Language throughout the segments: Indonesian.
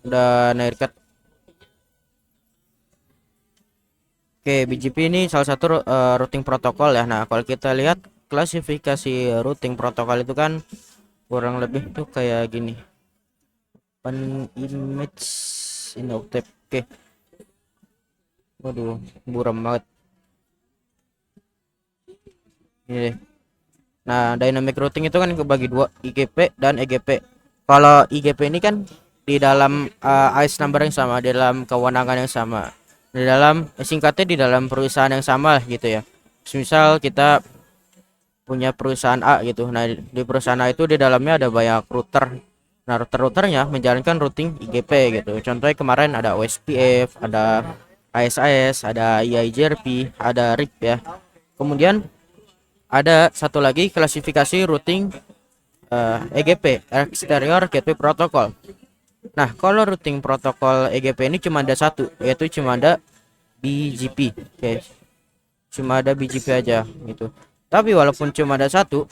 udah Naikat. Oke, BGP ini salah satu routing protokol ya. Nah, kalau kita lihat klasifikasi routing protokol itu kan kurang lebih tuh kayak gini. Open image in octave. Oke. Waduh, buram banget. Ini. Nah, dynamic routing itu kan kebagi dua, IGP dan EGP. Kalau IGP ini kan di dalam ICE number yang sama, di dalam kewenangan yang sama, di dalam singkatnya di dalam perusahaan yang sama gitu ya. Misal kita punya perusahaan A gitu. Nah, di perusahaan A itu di dalamnya ada banyak router. Nah, router-routernya menjalankan routing IGP gitu. Contohnya kemarin ada OSPF, ada ASAS, ada EIGRP, ada RIP ya. Kemudian ada satu lagi klasifikasi routing EGP, Exterior Gateway Protocol. Nah, kalau routing protokol EGP ini cuma ada satu, yaitu cuma ada BGP. Oke, cuma ada BGP aja gitu. Tapi walaupun cuma ada satu,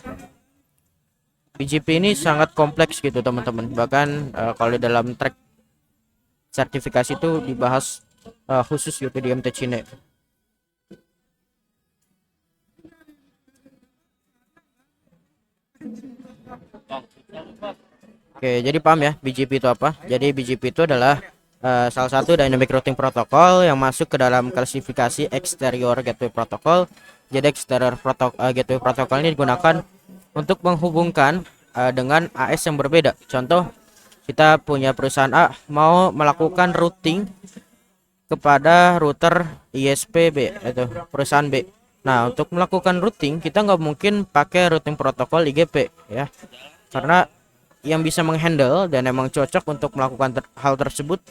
BGP ini sangat kompleks gitu teman-teman. Bahkan kalau dalam track sertifikasi itu dibahas khusus gitu di MT Cine. Oke, jadi paham ya BGP itu apa? Jadi BGP itu adalah salah satu dynamic routing protocol yang masuk ke dalam klasifikasi exterior gateway protocol. Jadi gateway protocol ini digunakan untuk menghubungkan dengan AS yang berbeda. Contoh, kita punya perusahaan A mau melakukan routing kepada router ISP B atau perusahaan B. Nah, untuk melakukan routing kita nggak mungkin pakai routing protokol IGP ya, karena yang bisa menghandle dan emang cocok untuk melakukan hal tersebut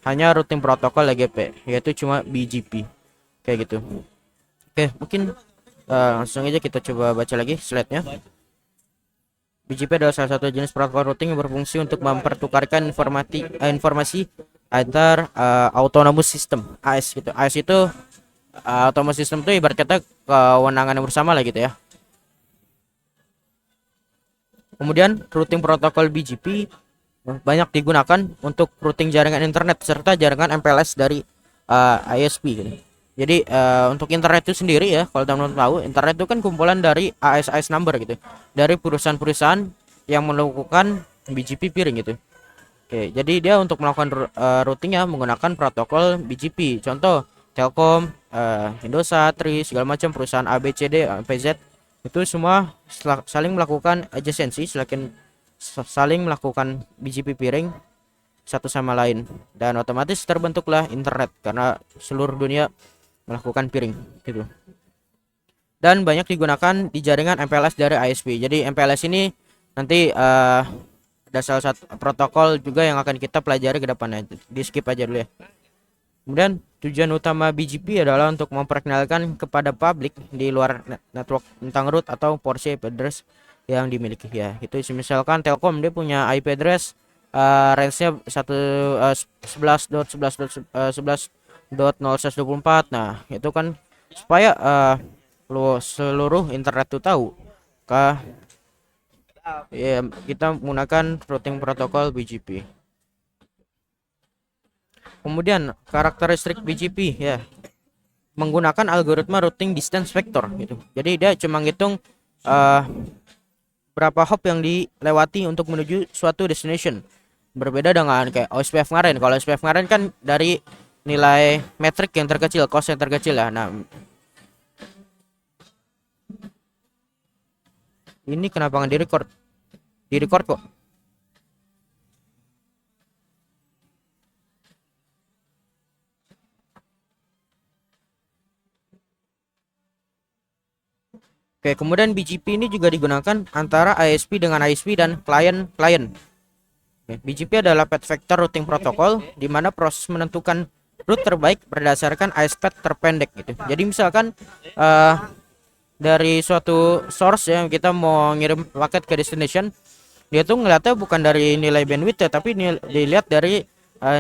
hanya routing protokol IGP, yaitu cuma BGP kayak gitu. Oke, mungkin langsung aja kita coba baca lagi slide-nya. BGP adalah salah satu jenis protokol routing yang berfungsi untuk mempertukarkan informasi antar autonomous system AS gitu. AS itu autonomous system itu ibarat kata kewenangan yang bersama lah gitu ya. Kemudian routing protokol BGP banyak digunakan untuk routing jaringan internet serta jaringan MPLS dari ISP gitu. Jadi untuk internet itu sendiri ya, kalau teman-teman tahu, internet itu kan kumpulan dari AS number gitu, dari perusahaan-perusahaan yang melakukan BGP peering gitu. Oke, jadi dia untuk melakukan routingnya menggunakan protokol BGP. Contoh Telkom, Indosat, Tri, segala macam perusahaan ABCD, PZ itu semua saling melakukan adjacency, saling melakukan BGP peering satu sama lain, dan otomatis terbentuklah internet karena seluruh dunia melakukan peering gitu. Dan banyak digunakan di jaringan MPLS dari ISP. Jadi MPLS ini nanti ada salah satu protokol juga yang akan kita pelajari ke depannya. Di skip aja dulu ya. Kemudian tujuan utama BGP adalah untuk memperkenalkan kepada publik di luar network tentang root atau porsi IP address yang dimiliki ya. Itu misalkan Telkom dia punya IP address range-nya 11.11.11.11.0124. Nah, itu kan supaya seluruh internet tuh tahu kah ya, kita menggunakan routing protokol BGP. Kemudian karakteristik BGP ya, menggunakan algoritma routing distance vector gitu. Jadi dia cuma ngitung berapa hop yang dilewati untuk menuju suatu destination. Berbeda dengan kayak OSPF kemarin. Kalau OSPF kemarin kan dari nilai metrik yang terkecil, cost yang terkecil lah. Nah, ini kenapa nggak direcord? Direcord kok. Oke, kemudian BGP ini juga digunakan antara ISP dengan ISP dan klien-klien. BGP adalah path vector routing protocol di mana proses menentukan route terbaik berdasarkan ISP path terpendek gitu. Jadi misalkan dari suatu source yang kita mau ngirim paket ke destination, dia tuh ngeliatnya bukan dari nilai bandwidth ya, tapi dilihat dari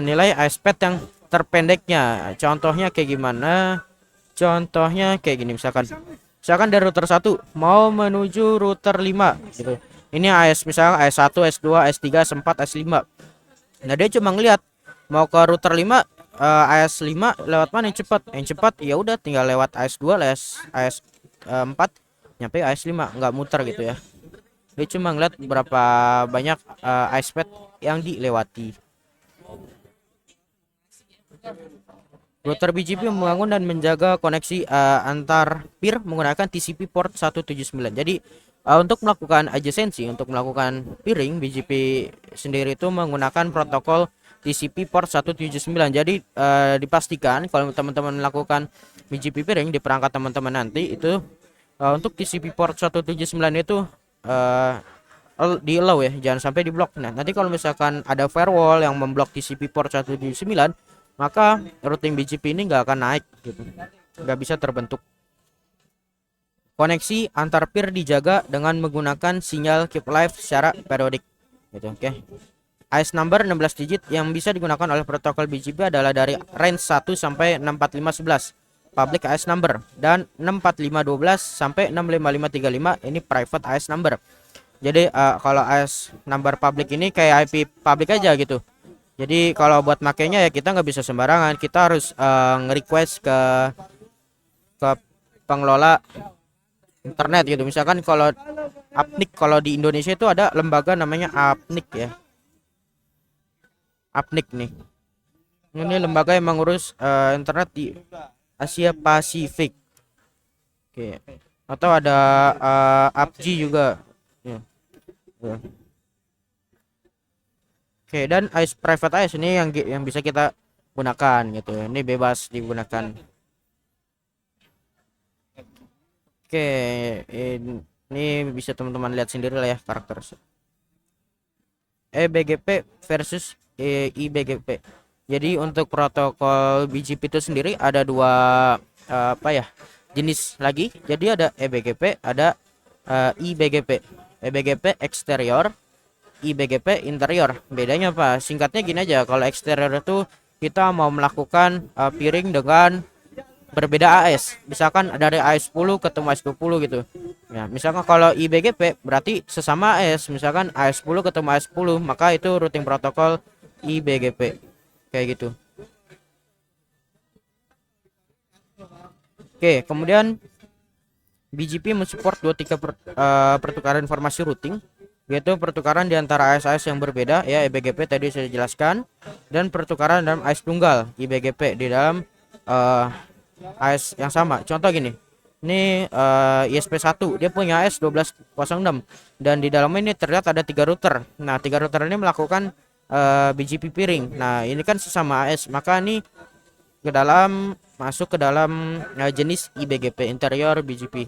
nilai ISP path yang terpendeknya. Contohnya kayak gimana? Contohnya kayak gini, misalkan dari router 1 mau menuju router 5 gitu. Ini AS misalnya AS1, S2, S3, S4, S5. Nah, dia cuma ngelihat mau ke router 5 AS5 lewat mana yang cepat? Yang cepat ya udah tinggal lewat AS2, AS4 nyampe AS5, nggak muter gitu ya. Dia cuma ngeliat berapa banyak ASPAD yang dilewati. Router BGP membangun dan menjaga koneksi antar peer menggunakan TCP port 179. Jadi untuk melakukan adjacency, untuk melakukan peering, BGP sendiri itu menggunakan protokol TCP port 179. Jadi dipastikan kalau teman-teman melakukan BGP peering di perangkat teman-teman nanti itu untuk TCP port 179 itu di allow ya, jangan sampai diblok. Nah, nanti kalau misalkan ada firewall yang memblok TCP port 179, maka routing BGP ini nggak akan naik gitu, nggak bisa terbentuk. Koneksi antar peer dijaga dengan menggunakan sinyal keep live secara periodik gitu. Oke. AS number 16 digit yang bisa digunakan oleh protokol BGP adalah dari range 1 sampai 64511 public AS number, dan 64512 sampai 65535 ini private AS number. Jadi kalau AS number public ini kayak IP public aja gitu. Jadi kalau buat makainya ya kita nggak bisa sembarangan, kita harus nge-request ke pengelola internet gitu. Misalkan kalau APNIC, kalau di Indonesia itu ada lembaga namanya APNIC ya. APNIC nih. Ini lembaga yang mengurus internet di Asia Pasifik. Oke. Atau ada APG juga. Ya. Ya. Oke, dan AIS private AIS ini yang bisa kita gunakan gitu. Ini bebas digunakan. Oke, ini bisa teman-teman lihat sendiri lah ya karakter EBGP versus IBGP. Jadi untuk protokol BGP itu sendiri ada dua apa ya, jenis lagi. Jadi ada EBGP, ada IBGP. EBGP eksterior, IBGP interior. Bedanya apa? Singkatnya gini aja. Kalau eksterior itu kita mau melakukan peering dengan berbeda AS. Misalkan dari AS 10 ketemu AS 20 gitu. Ya, misalkan kalau IBGP berarti sesama AS. Misalkan AS 10 ketemu AS 10, maka itu routing protokol IBGP. Kayak gitu. Oke, kemudian BGP mensupport dua tipe pertukaran informasi routing, yaitu pertukaran di antara AS-AS yang berbeda ya, EBGP tadi saya jelaskan, dan pertukaran dalam AS tunggal IBGP di dalam AS yang sama. Contoh gini, ini ISP1 dia punya AS 1206 dan di dalam ini terlihat ada 3 router. Nah, 3 router ini melakukan BGP peering. Nah, ini kan sesama AS, maka ini masuk ke dalam jenis IBGP interior BGP.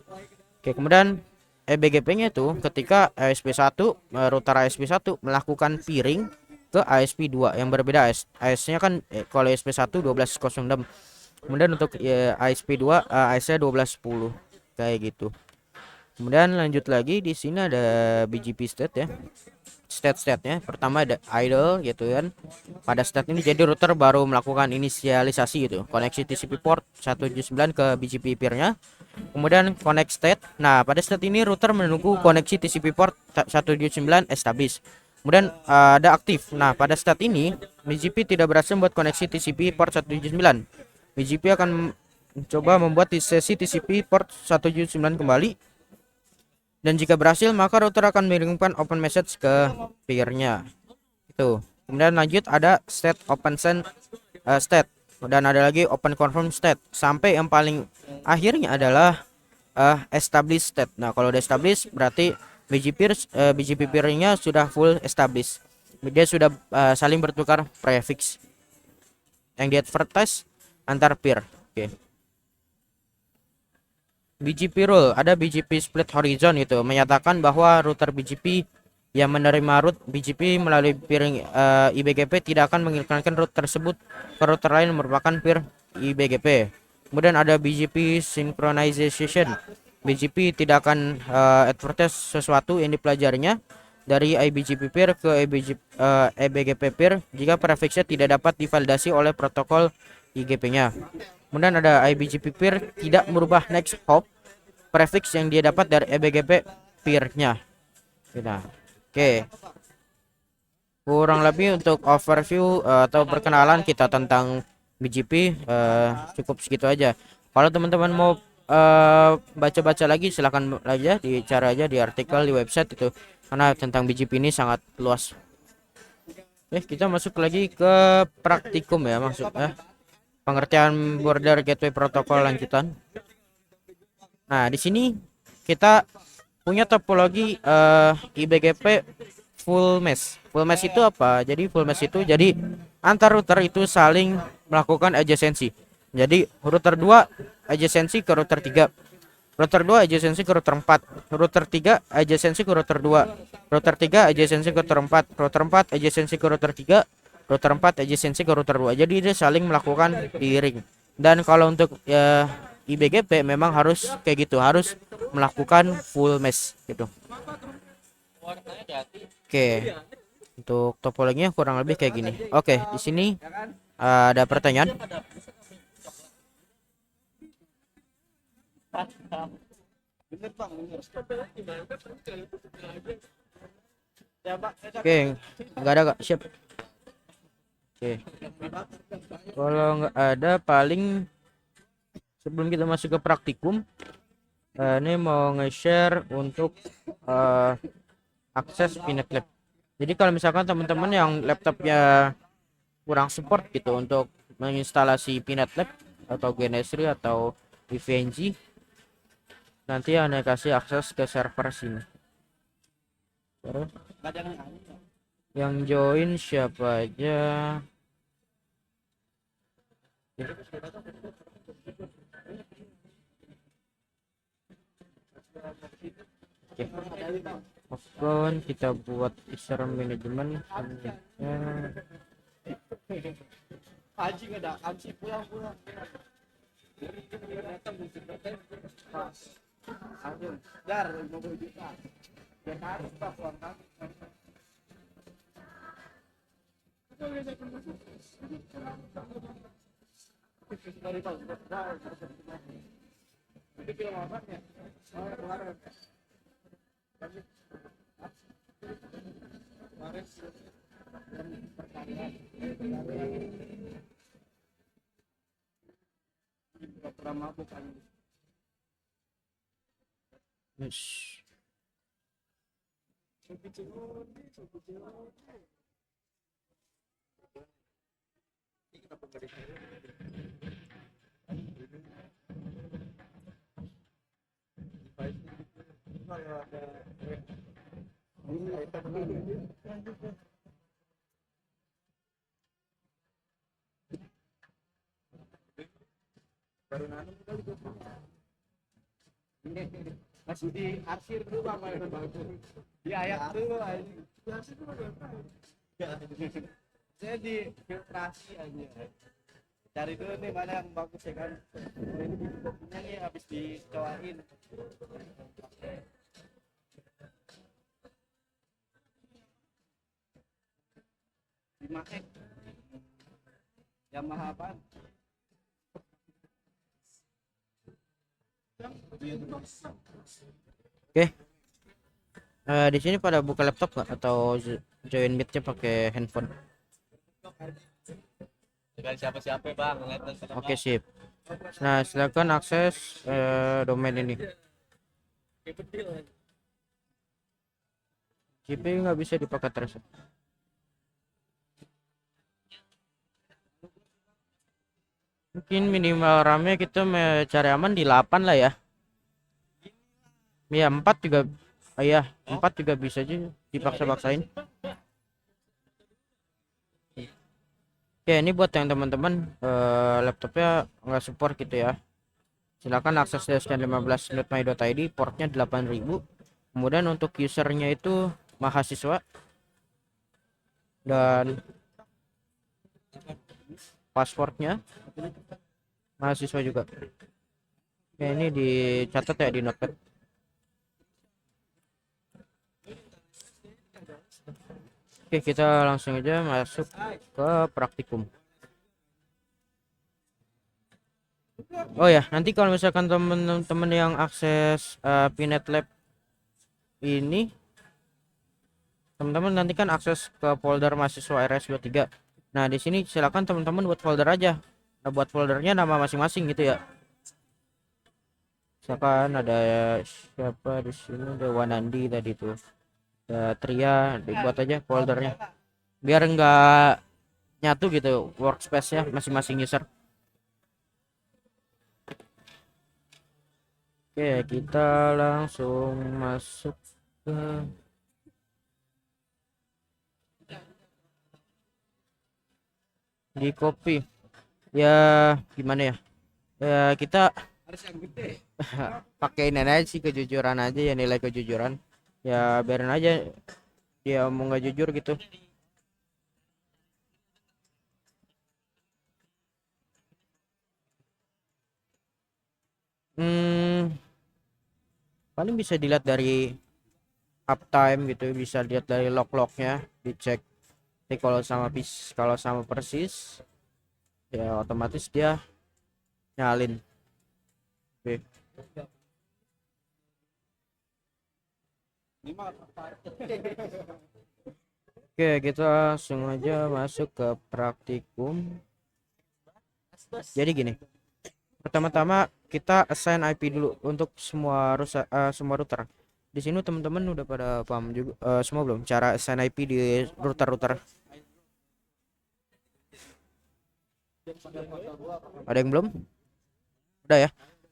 Oke, kemudian EBGP-nya itu ketika ASP1 router ASP1 melakukan peering ke ASP2 yang berbeda AS-nya kan kalau ASP1 1206. Kemudian untuk ASP2 AS-nya 1210 kayak gitu. Kemudian lanjut lagi di sini ada BGP state ya. State-nya pertama ada idle gitu kan. Pada state ini jadi router baru melakukan inisialisasi gitu, koneksi TCP port 179 ke BGP peer-nya. Kemudian connect state. Nah, pada state ini router menunggu koneksi TCP port 179 establish. Kemudian ada aktif. Nah, pada state ini BGP tidak berhasil membuat koneksi TCP port 179. BGP akan mencoba membuat sesi TCP port 179 kembali. Dan jika berhasil, maka router akan mengirimkan open message ke peer-nya. Itu. Kemudian lanjut ada state open send state, dan ada lagi open confirm state, sampai yang paling akhirnya adalah establish state. Nah, kalau udah establish berarti BGP peer-nya sudah full establish. Dia sudah saling bertukar prefix yang di advertise antar peer. Oke. BGP rule, ada BGP split horizon itu menyatakan bahwa router BGP yang menerima route BGP melalui peering IBGP tidak akan mengirimkan route tersebut ke router lain yang merupakan peer IBGP. Kemudian ada BGP synchronization. BGP tidak akan advertise sesuatu yang dipelajarinya dari IBGP peer ke IBGP peer jika prefixnya tidak dapat divalidasi oleh protokol IGP-nya. Kemudian ada IBGP peer tidak merubah next hop prefix yang dia dapat dari EBGP peer-nya. Nah, oke. kurang lebih untuk overview atau perkenalan kita tentang BGP cukup segitu aja. Kalau teman-teman mau baca-baca lagi silahkan aja dicari aja di artikel di website itu, karena tentang BGP ini sangat luas. Kita masuk lagi ke praktikum ya, maksudnya pengertian border gateway protokol lanjutan. Nah, di sini kita punya topologi IBGP full mesh. Full mesh itu apa? Jadi full mesh itu jadi antar router itu saling melakukan adjacency. Jadi router 2 adjacency ke router 3. Router 2 adjacency ke router 4. Router 3 adjacency ke router 2. Router 3 adjacency ke router 4. Router 4 adjacency ke router 3. Router 4 adjacency ke router 2. Jadi dia saling melakukan di ring. Dan kalau untuk IBGP memang harus kayak gitu, harus melakukan full mesh gitu. Oke. Untuk topologinya kurang lebih kayak gini. Oke, di sini ada pertanyaan. Oke, nggak ada, Kak. Siap. Oke. Kalau nggak ada, paling sebelum kita masuk ke praktikum, ini mau nge-share untuk akses Pinet Lab. Jadi kalau misalkan teman-teman yang laptopnya kurang support gitu untuk menginstalasi Pinet Lab atau Genesri atau VNG, nanti Anda kasih akses ke server sini. Terus yang join siapa aja? Oke. Offline kita buat user manajemen. Yes. Masih di arsir dulu bang, di ayat dulu aja. Saya di filtrasi aja, cari dulu nih mana yang bagus ya kan. Ini nih habis dicoain. Dimakai Yamaha apaan? Oke. Di sini pada buka laptop nggak atau join meetnya pakai handphone? Dengan siapa-siapa bang? Oke, sip. Nah, silakan akses domain ini. GP nggak bisa dipakai terus. Mungkin minimal RAM-nya kita cari aman di 8 lah ya. Ya 4 juga, ya 4 juga bisa aja dipaksa-paksain. Oke, ini buat yang teman-teman laptopnya nggak support gitu ya. Silakan akses desktop15.my.id, portnya 8000. Kemudian untuk usernya itu mahasiswa dan passwordnya mahasiswa juga. Oke, ini dicatat ya di notepad. Oke, kita langsung aja masuk ke praktikum. Oh ya, nanti kalau misalkan temen-temen yang akses Pinet Lab ini teman-teman nanti kan akses ke folder mahasiswa RS23. Nah, di sini silakan teman-teman buat folder aja. Nah, buat foldernya nama masing-masing gitu ya. Misalkan ada siapa di sini, ada Wanandi tadi tuh. Ada Tria, dibuat aja foldernya. Biar enggak nyatu gitu workspace-nya masing-masing user. Oke, kita langsung masuk ke di copy. Ya, gimana ya? Ya, kita Harus yang gede. pakein aja sih kejujuran aja ya, nilai kejujuran. Ya, biarin aja dia mau nggak jujur gitu. Hmm, paling bisa dilihat dari uptime gitu, bisa lihat dari log-lognya, dicek. Jadi kalau sama persis ya otomatis dia nyalin. Oke. Ini mah Oke, kita langsung aja masuk ke praktikum. Jadi gini, pertama-tama kita assign IP dulu untuk semua router. Di sini teman-teman udah pada paham juga semua belum cara assign IP di router-router? Ada yang belum? Udah ya?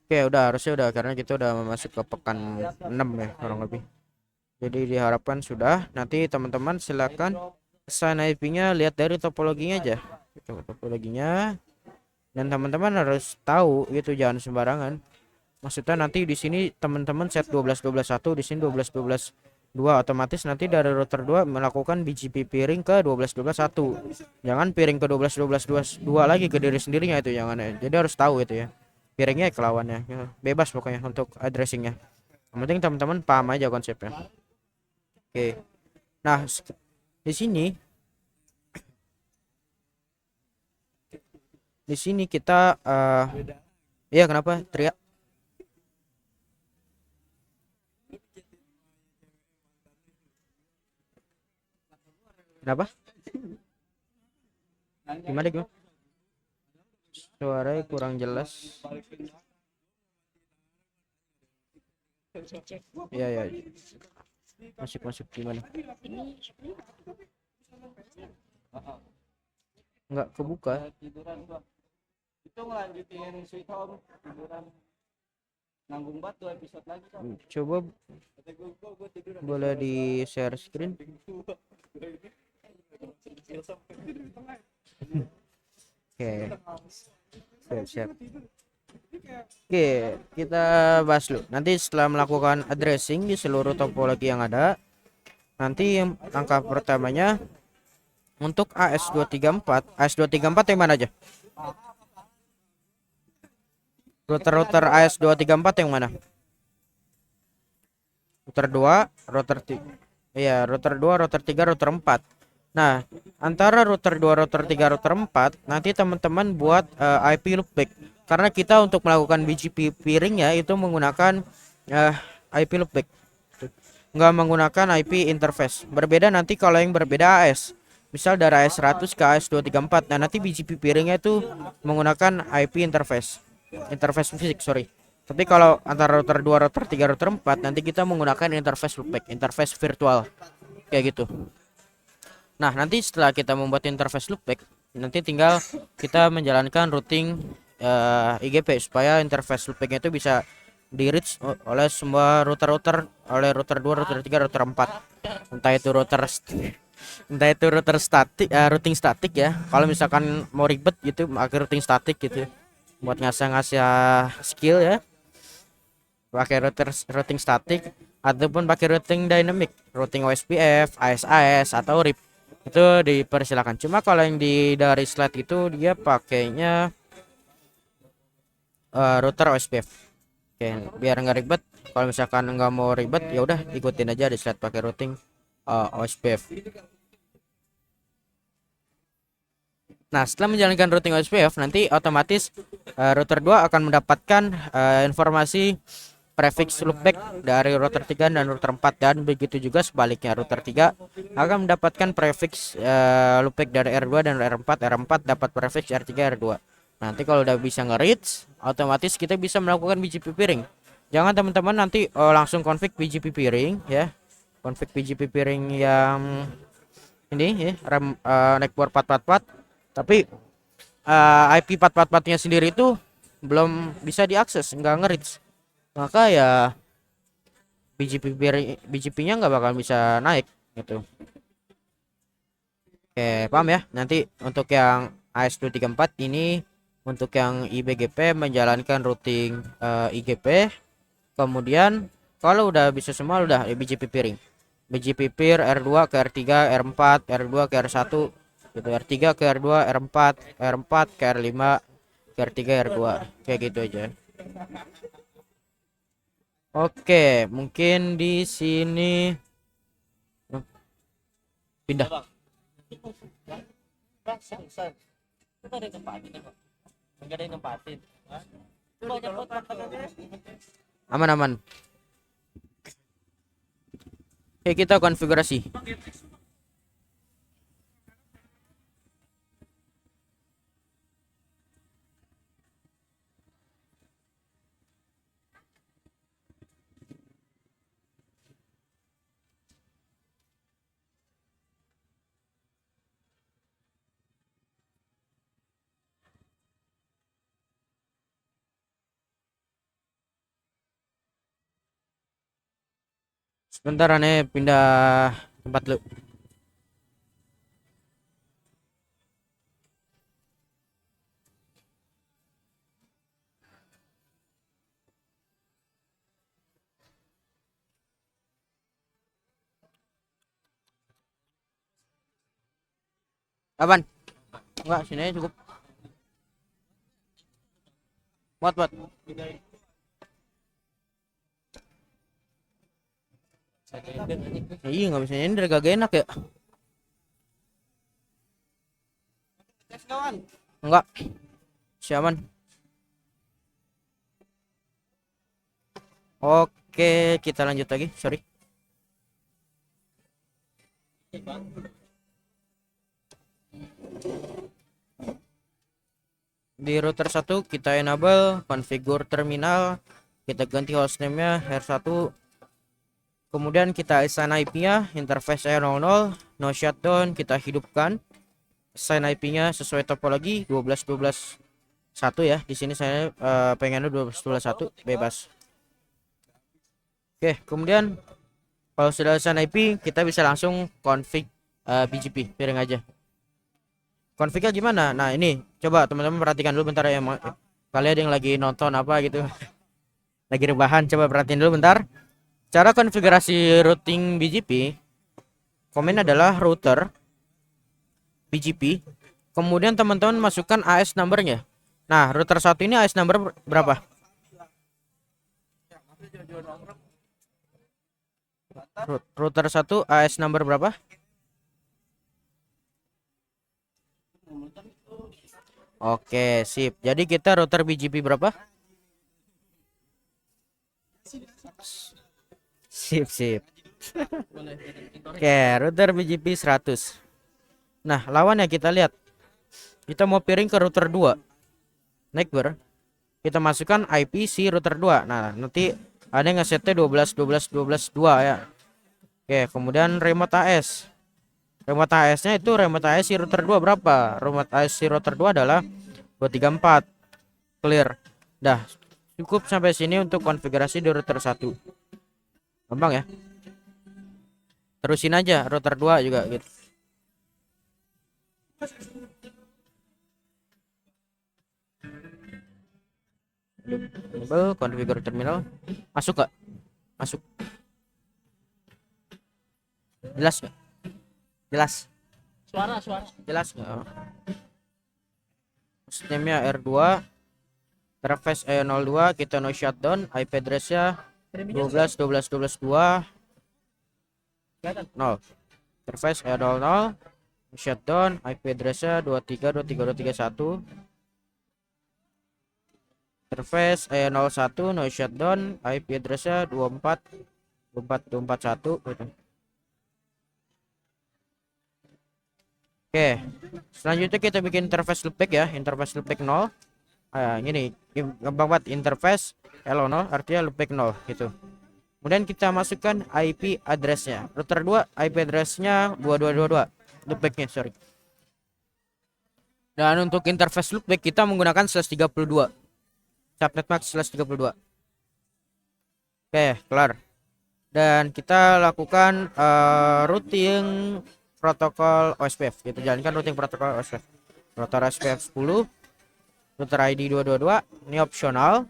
Oke, udah harusnya udah karena kita udah masuk ke pekan 6 ya kurang lebih. Jadi diharapkan sudah. Nanti teman-teman silakan assign IP-nya lihat dari topologinya aja. Gitu, topologinya. Dan teman-teman harus tahu gitu, jangan sembarangan. Maksudnya nanti di sini teman-teman set 12.12.1, di sini 12.12.2, otomatis nanti dari router 2 melakukan BGP peering ke 12.12.1. Jangan peering ke 12.12.2 lagi ke diri sendirinya, itu jangan ya. Jadi harus tahu itu ya. Peeringnya ke lawannya. Ya, bebas pokoknya untuk addressingnya. Yang penting teman-teman paham aja konsepnya. Oke. Nah, di sini kita iya kenapa teriak? Kenapa? Gimana? Suaranya kurang jelas. Iya ya. Masuk gimana? Nggak kebuka. tiduran gua. Itu ngelanjutin Sweet Home tiduran nanggung batu episode lagi kan. Coba Kata gua tiduran. boleh di share screen. Oke. Siap. Oke, kita bahas dulu. Nanti setelah melakukan addressing di seluruh topologi yang ada, nanti yang angka pertamanya untuk AS234 yang mana aja? Router AS234 yang mana? Router 2, router 3. Iya, router 2, router 3, router 4. Nah, antara router 2, router 3, router 4 nanti teman-teman buat IP loopback. Karena kita untuk melakukan BGP peering ya itu menggunakan IP loopback. Nggak menggunakan IP interface. Berbeda nanti kalau yang berbeda AS. Misal dari AS100 ke AS234. Nah, nanti BGP peeringnya itu menggunakan IP interface. Interface fisik, sorry. Tapi kalau antara router 2, router 3, router 4 nanti kita menggunakan interface loopback, interface virtual. Kayak gitu. Nah, nanti setelah kita membuat interface loopback, nanti tinggal kita menjalankan routing IGP supaya interface loopbacknya itu bisa di reach oleh semua router-router, oleh router 2, router 3, router 4. Entah itu router statik, routing statik ya. Kalau misalkan mau ribet gitu, pakai routing statik gitu. Buat ngasah-ngasah skill ya. Pakai routing statik ataupun pakai routing dynamic, routing OSPF, AS atau RIP. Itu dipersilakan. Cuma kalau yang dari slide itu dia pakainya router OSPF. Oke, biar nggak ribet. Kalau misalkan nggak mau ribet ya udah ikutin aja di slide pakai routing OSPF. Nah, setelah menjalankan routing OSPF nanti otomatis router 2 akan mendapatkan informasi prefix loopback dari router 3 dan router 4, dan begitu juga sebaliknya router 3 akan mendapatkan prefix loopback dari R2 dan R4 dapat prefix R3 R2. Nanti kalau udah bisa nge-reach, otomatis kita bisa melakukan BGP peering. Jangan teman-teman nanti langsung config BGP peering ya. Config BGP peering yang ini ya, network 444, tapi IP 444-nya sendiri itu belum bisa diakses, nggak nge-reach. Maka ya BGP-nya nggak bakal bisa naik gitu. Oke, paham ya? Nanti untuk yang AS234 ini, untuk yang IBGP menjalankan routing IGP. Kemudian kalau udah bisa semua udah BGP peering. BGP peer R2 ke R3, R4, R2 ke R1 gitu, R3 ke R2, R4, R4 ke R5, ke R3, R2, kayak gitu aja. Oke, mungkin di sini pindah. Aman aman. Oke, kita konfigurasi. Sebentar aneh pindah tempat lu. Apaan? Enggak, sini aja cukup. Buat. Iya, nggak bisa nyender, gak enak ya. Enggak, siaman. Oke, kita lanjut lagi. Sorry. Di router 1 kita enable configure terminal, kita ganti hostname-nya R1, kemudian kita assign IP-nya interface R00, no shutdown, kita hidupkan, assign IP-nya sesuai topologi 12.12.1 ya. Di sini saya pengennya 12.12.1 bebas. Oke, kemudian kalau sudah assign IP, kita bisa langsung config BGP peering aja. Confignya gimana? Nah, ini coba teman-teman perhatikan dulu bentar ya. Kalian yang lagi nonton apa gitu, lagi rebahan, coba perhatiin dulu bentar. Cara konfigurasi routing BGP, komen adalah router BGP, kemudian teman-teman masukkan AS numbernya. Nah, router satu ini AS number berapa? Router 1 AS number berapa? Oke, sip. Jadi kita router BGP berapa? Sip. Oke, router BGP 100. Nah, lawannya kita lihat. Kita mau peering ke router 2. Neighbor. Kita masukkan IP si router 2. Nah, nanti ada yang ngesetnya 12.12.12.2 ya. Oke, kemudian remote AS. Remote AS-nya itu remote AS si router 2 berapa? Remote AS si router 2 adalah 234. Clear. Dah, cukup sampai sini untuk konfigurasi di router 1. Gampang ya. Terusin aja router 2 juga gitu. Enable configure terminal. Masuk gak? Masuk. Jelas gak? Jelas. Suara. Jelas gak? Sistemnya R2. Interface E02, kita no shutdown, IP address-nya 12.12.12.2 0. Interface E00, shutdown, IP address-nya 23.23.23.1. interface E01 no shutdown, IP address-nya 24.24.241 gitu. Oke, selanjutnya kita bikin interface loopback ya, interface loopback 0. Gini, gampang banget, interface hello 0 artinya loopback 0 gitu. Kemudian kita masukkan IP address-nya. Router 2 IP address-nya 2222. Loopback-nya, sorry. Dan untuk interface loopback kita menggunakan /32. Subnet max /32. Oke, kelar. Dan kita lakukan routing protokol OSPF. Kita jalankan routing protokol OSPF. Router OSPF 10, router ID 222, ini opsional.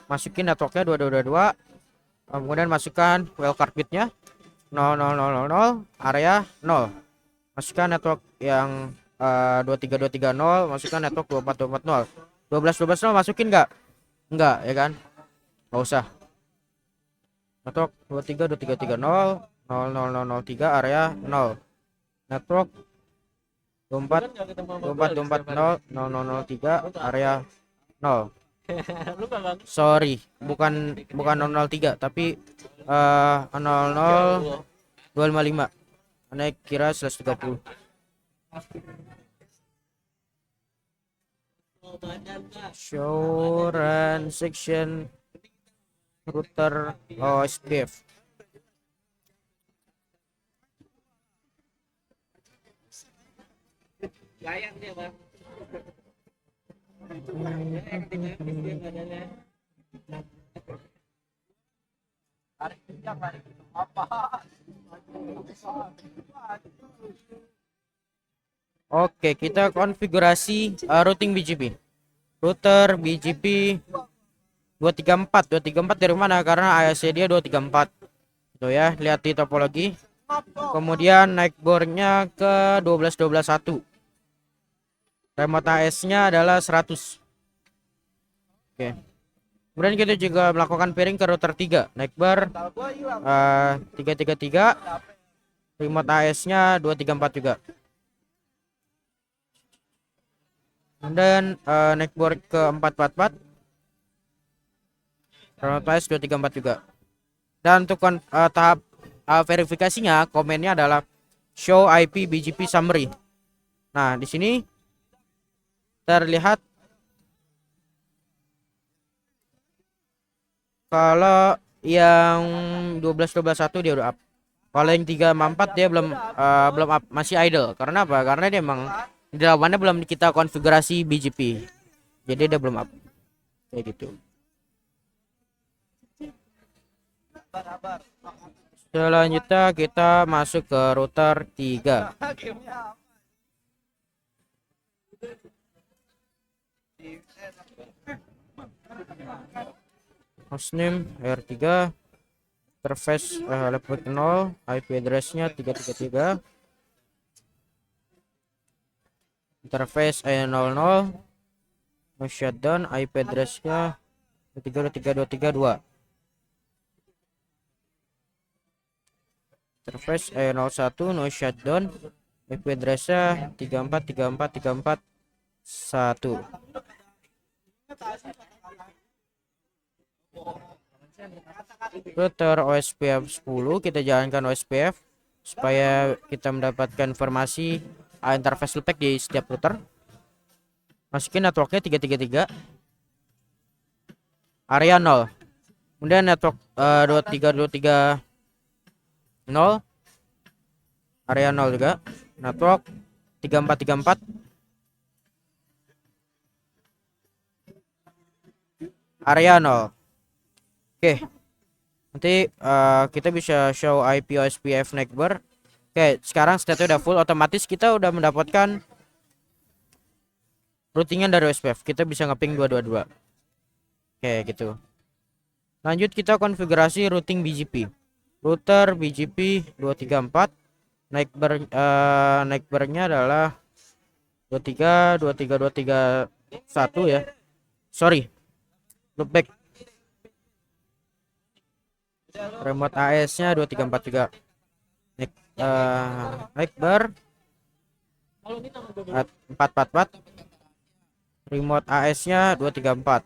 Masukin networknya 2222. Kemudian masukkan wildcard bitnya 00000, area 0. Masukkan network yang 23230, masukkan network 24240. 12240 masukin enggak ya kan, nggak usah. Network 232330 00003 area 0. Network 242440 0003 area 0. Sorry, bukan 003 tapi 00255. Anda kira 130. Show run section router OSPF. Oke, kita konfigurasi routing BGP. Router BGP 234. 234 dari mana? Karena ISC dia 234. Tuh ya, lihat di topologi. Kemudian naik bornya ke 12121. Remote AS-nya adalah 100. Oke. Kemudian kita juga melakukan pairing ke router 3. Naik bar 333. Remote AS-nya 234 juga. Dan naik board ke 444. Remote AS 234 juga. Dan untuk tahap verifikasinya, komennya adalah show IP BGP summary. Nah, di sini terlihat kalau yang 12.12.1 dia udah up. Kalau yang 3.4 dia belum up, masih idle. Karena apa? Karena dia emang di lawannya belum kita konfigurasi BGP. Jadi dia belum up. Kayak gitu. Selanjutnya kita masuk ke router 3. Hostname R3, interface level 0, IP address-nya 333. Interface E00, no shutdown, IP address-nya 33232. Interface E01, no shutdown, IP address-nya 3434341. Router OSPF 10 kita jalankan OSPF supaya kita mendapatkan informasi interface loopback di setiap router. Masukin networknya 333, area 0. Kemudian network 23230, area 0 juga. Network 3434, area 0. Oke, nanti kita bisa show IP OSPF neckbar. Oke, sekarang state udah full, otomatis kita udah mendapatkan routingan dari OSPF. Kita bisa ngeping 222. Oke, gitu. Lanjut kita konfigurasi routing BGP. Router BGP 234. Neckbar-nya adalah 23.23.231 ya. Sorry. Loopback. Remote AS-nya 2343. Neckbar 444. Remote AS-nya 234.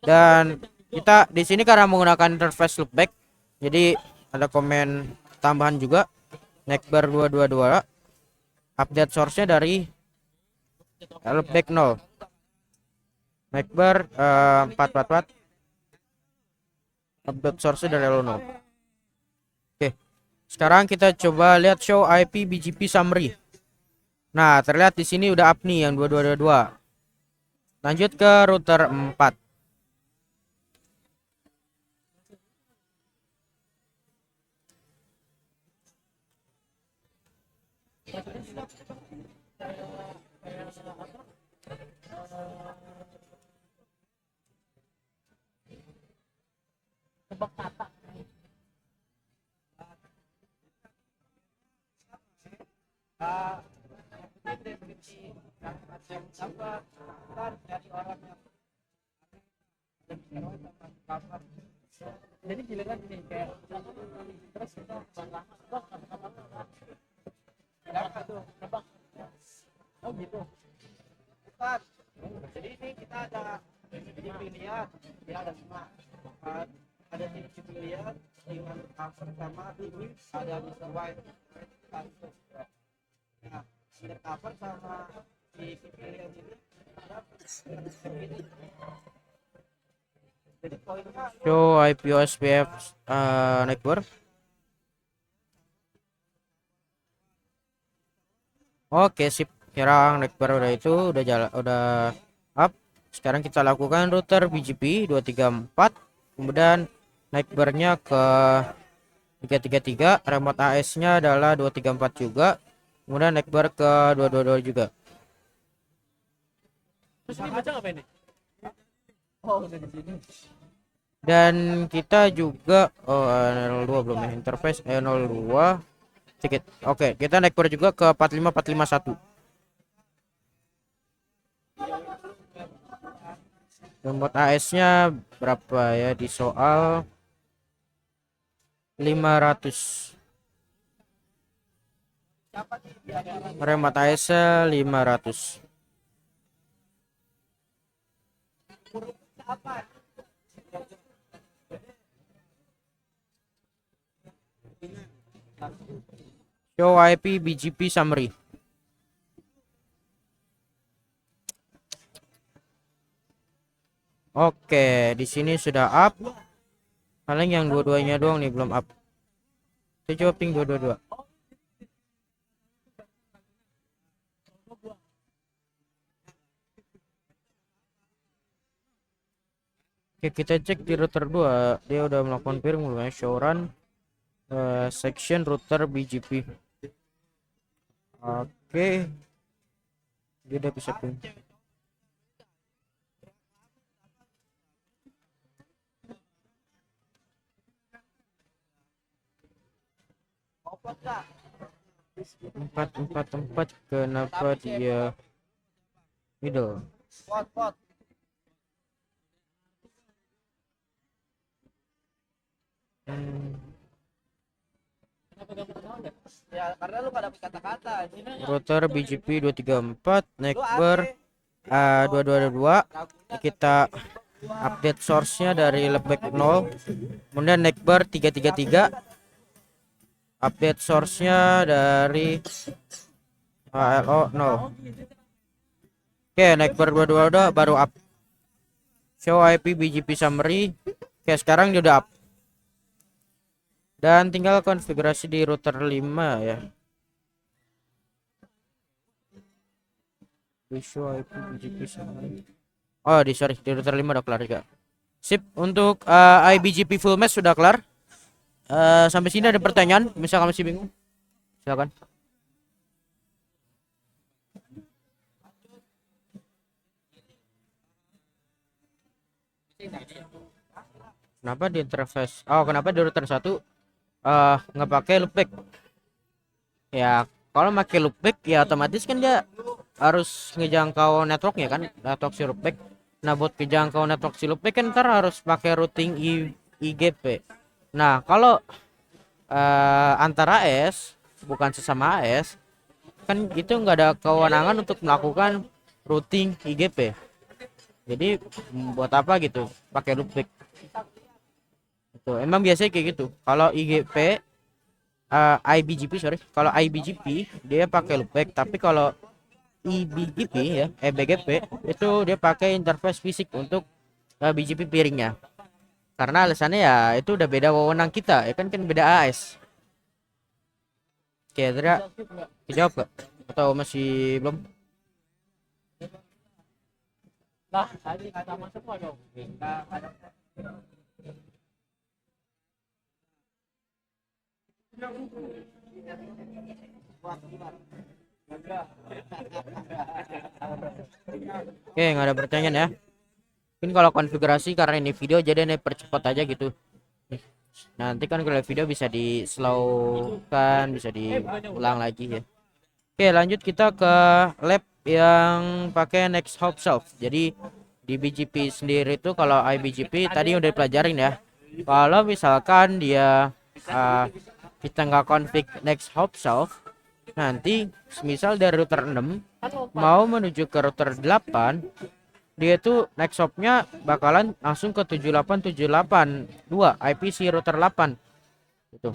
Dan kita di sini karena menggunakan interface loopback, jadi ada komen tambahan juga. Neckbar 222 update source-nya dari loopback 0. Neckbar 444 update source dari 0. Oke, sekarang kita coba lihat show IP BGP summary. Nah, terlihat di sini udah up nih yang 2222. Lanjut ke router 4. Ah, ini deskripsi yang apa kan dari orang yang cover. Jadi giliran ini kayak terus kita berapa tuh nebak. Oh gitu. Bukan. Jadi ini kita ada di pilihan, ya ada 5. Ada di pilihan dengan cover sama ini ada Mr. White. Nah, cover sama di pilihan ini ada ini. Jadi poinnya Show IP OSPF network. Oke, sip. Sekarang network udah itu udah jalan, udah up. Sekarang kita lakukan router BGP 234. Kemudian networknya ke 333, remote AS-nya adalah 234 juga. Kemudian network ke 222 juga. terus ini baca apa ini? Oh, udah di sini. Dan kita juga 02 belum ya, interface 02 sedikit. Oke, kita network juga ke 45451. Remote AS-nya berapa ya di soal 500. Remote AS-nya 500. Show IP BGP summary. Oke, di sini sudah up. Paling yang dua-duanya doang nih belum up. Saya coba ping 222. Oke, kita cek di router 2. Dia udah melakukan pairing belum ya? Show run section router BGP. Oke. Dia udah bisa ping. Empat kenapa dia middle? Pot. Ya, karena lu gak dapet kata-kata. Router BGP 234 neckbar 222. Kita update source-nya dari lebek 0. Kemudian neckbar 333. Update source-nya dari ALO 0. Oke, neckbar 222 baru up. Show IP BGP summary. Oke, sekarang dia udah up. Dan tinggal konfigurasi di router 5 ya. Show IP BGP summary. Oh, sorry, di router 5 udah kelar juga. Sip, untuk IBGP full mesh sudah kelar. Sampai sini ada pertanyaan, misalkan masih bingung, silakan. Kenapa di interface? Oh, kenapa di router 1 nggak pakai loopback? Ya, kalau pakai loopback ya otomatis kan dia harus ngejangkau networknya kan, network si loopback. Nah, buat ngejangkau network si loopback kan ntar harus pakai routing IGP. Nah, kalau antara AS bukan sesama AS kan itu nggak ada kewenangan untuk melakukan routing IGP. Jadi buat apa gitu pakai loopback itu, emang biasanya kayak gitu kalau IGP, IBGP sorry, kalau IBGP dia pakai loopback, tapi kalau IBGP ya, BGP itu dia pakai interface fisik untuk BGP piringnya. Karena alasannya ya itu udah beda wewenang kita, ya kan beda AS. Kira dijawab gak? Atau masih belum? Lah, tadi kata masuk semua dong. Enggak ada. Oke, nggak ada pertanyaan ya. Mungkin kalau konfigurasi karena ini video jadi ini percepat aja gitu. Nanti kan kalau video bisa di slow kan, bisa diulang lagi ya. Oke, lanjut kita ke lab yang pakai next hop self. Jadi di BGP sendiri itu kalau IBGP tadi udah dipelajarin ya. Kalau misalkan dia kita nggak config next hop self, nanti misal dari router 6 mau menuju ke router 8, dia itu next hopnya bakalan langsung ke 78782 IPC router 8 itu.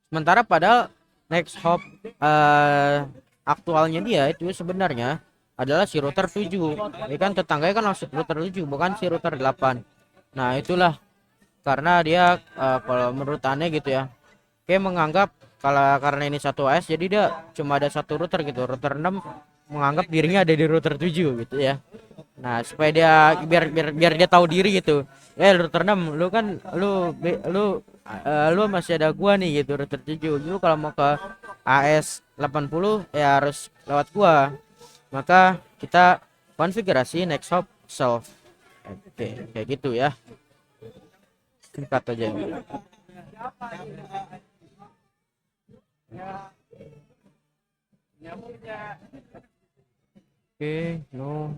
Sementara padahal next hop aktualnya dia itu sebenarnya adalah si router 7. Ya kan tetangganya kan langsung router 7 bukan si router 8. Nah, itulah karena dia kalau menurut aneh gitu ya. Kayak menganggap kalau karena ini satu AS jadi dia cuma ada satu router gitu. Router 6 menganggap dirinya ada di router 7 gitu ya. Nah, supaya dia biar dia tahu diri gitu. Router 6 lu kan lu masih ada gua nih gitu router 7. Lu kalau mau ke AS 80 ya harus lewat gua. Maka kita konfigurasi next hop self. Oke, kayak gitu ya. Singkat aja. Oke, no.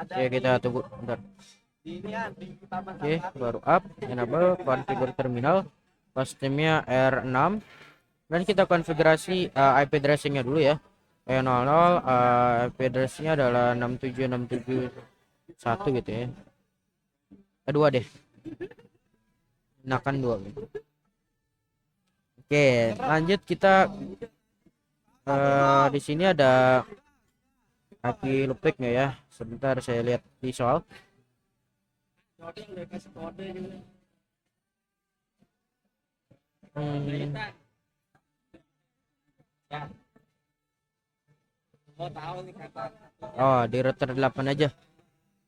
Oke, kita tunggu bentar. Oke, baru up, enable configure terminal, hostname-nya R6, dan kita konfigurasi IP addressing-nya dulu ya. E00, IP address-nya adalah 67671 gitu ya. Dua deh. Enakan dua gitu. Oke, lanjut kita di sini ada IP loopback-nya ya. Sebentar saya lihat di soal. Oh, di router 8 aja.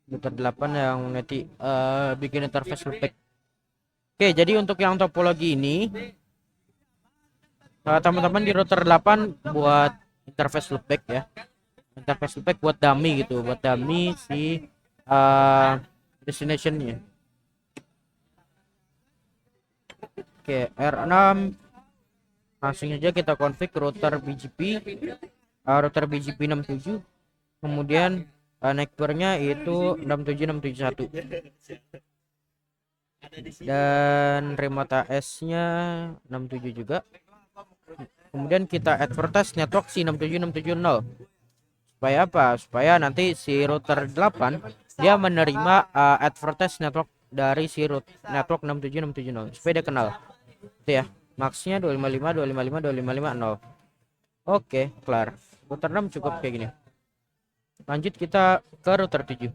Router 8 yang nanti bikin interface loopback. Oke, jadi untuk yang topologi ini teman-teman di router 8 buat interface loopback ya. Interface loopback buat dummy gitu, buat dummy si destinationnya. Oke, R6 langsung aja kita config router BGP, router BGP 67, kemudian networknya itu 67671 dan remote AS nya 67 juga. Kemudian kita advertise network si 67670. Supaya apa? Supaya nanti si router 8 dia menerima advertise network dari si root network 67670 supaya dia kenal. Itu ya. Maxnya 255 255 2550. Oke, kelar. Router 6 cukup kayak gini. Lanjut kita ke router 7.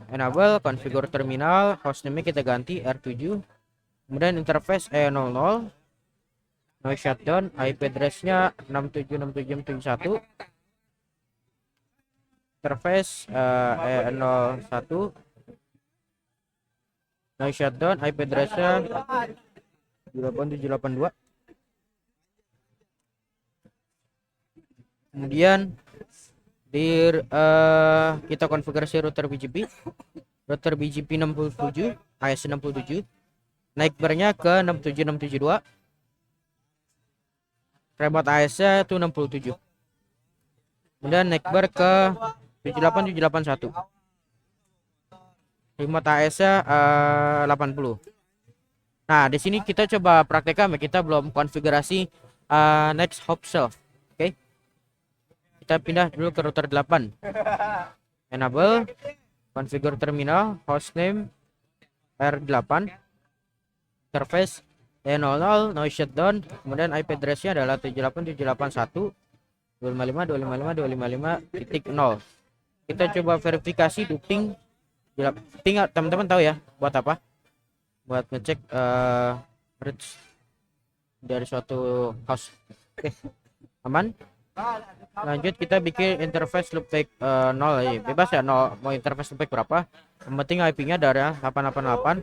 Enable configure terminal, hostname kita ganti R7. Kemudian interface E00, noise shutdown, IP address-nya 67671. Interface E01, noise shutdown, IP address-nya 28782. Kemudian kita konfigurasi router BGP 67 AS 67, naik barnya ke 67672, remote AS nya itu 67, kemudian naik bar ke 78781. remote AS-nya 80. Nah, di sini kita coba praktekkan, kita belum konfigurasi next hop shelf. Oke. Kita pindah dulu ke router 8. Enable configure terminal hostname R8 interface E00 noise shutdown, kemudian IP address-nya adalah 78.781.255.255.255.0. Kita coba verifikasi duping. Ping teman-teman tahu ya buat apa? Buat ngecek bridge dari suatu host. Oke, aman. Lanjut kita bikin interface loopback 0 ya. Bebas ya, 0 mau interface loopback berapa. Yang penting IP-nya dari 888.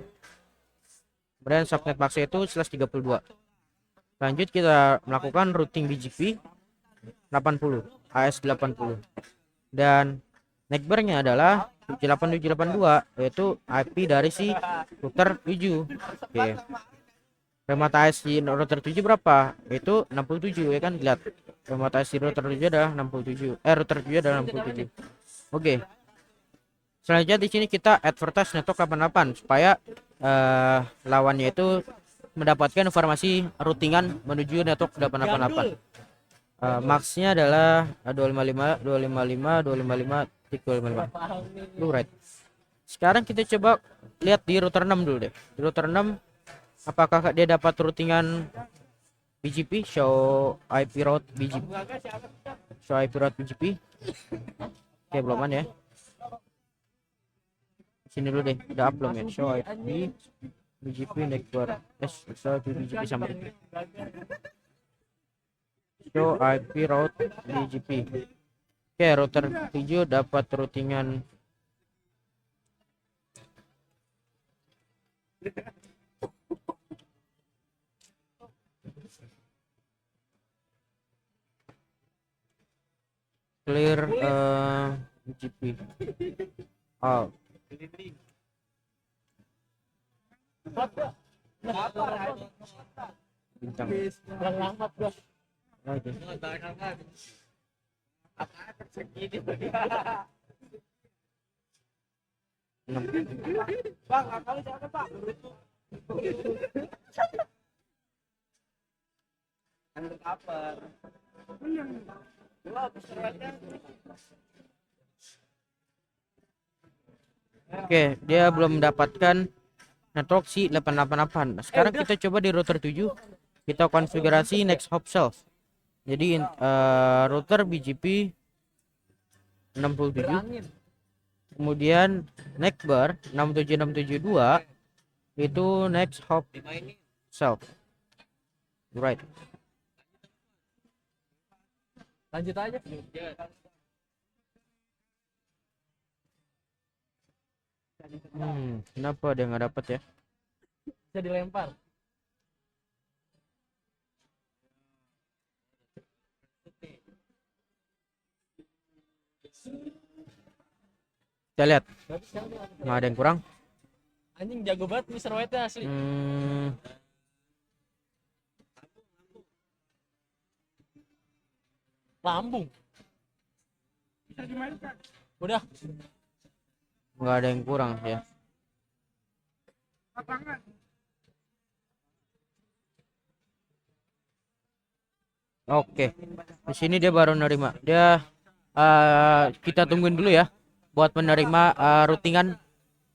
Kemudian subnet max itu /32. Lanjut kita melakukan routing BGP 80 AS80 dan neckbar-nya adalah 78782, yaitu IP dari si router 7. Oke. Remote AS di router 7 berapa? Itu 67 ya kan, lihat. Remote AS di router 7 adalah 67. Router 7 adalah 67. Oke. Selanjutnya di sini kita advertise network 88 supaya lawannya itu mendapatkan informasi routingan menuju network 888. Max-nya adalah 255 255 255 255. Right. Sekarang kita coba lihat di router 6 dulu deh. Di router 6 apakah dia dapat routingan BGP, show IP route BGP. Show IP route BGP. Oke, belum ya. Sini dulu deh, udah upload ya. Show IP BGP network. Show IP BGP sama. Show IP route BGP. Oke, router 7 dapat routingan clear BGP. Oh. Bintang. Bang, akal jangan Pak. Undercover. Oke, dia belum mendapatkan network si 888. Nah, sekarang kita coba di router 7, kita konfigurasi next hop shelf. Jadi router BGP 67, kemudian neckbar 67672 itu next hop shelf. Right. Lanjut aja. Kenapa dia nggak dapat ya? Bisa dilempar. Kita lihat. Nggak ada yang kurang. Anjing jago banget Mr. White asli. Lambung. Bisa dimainkan. Udah. Nggak ada yang kurang ya. Lapangan. Oke. Di sini dia baru nerima. Dia kita tungguin dulu ya buat menerima routingan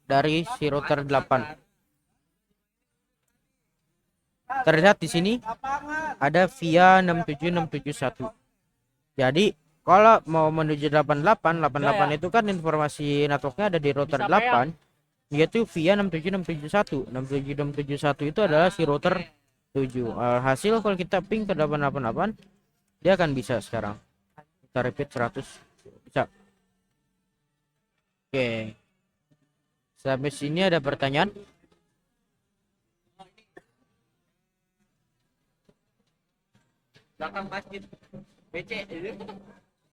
dari si router 8. Terlihat di sini ada via 67671. Jadi kalau mau menuju 88 itu kan informasi networknya ada di router 8, yaitu via 67671. 67671 itu adalah si router 7. Hasil kalau kita ping ke 888 dia akan bisa sekarang. Kita repeat 100 bisa. Oke. Sampai sini ada pertanyaan? Belakang masjid BC.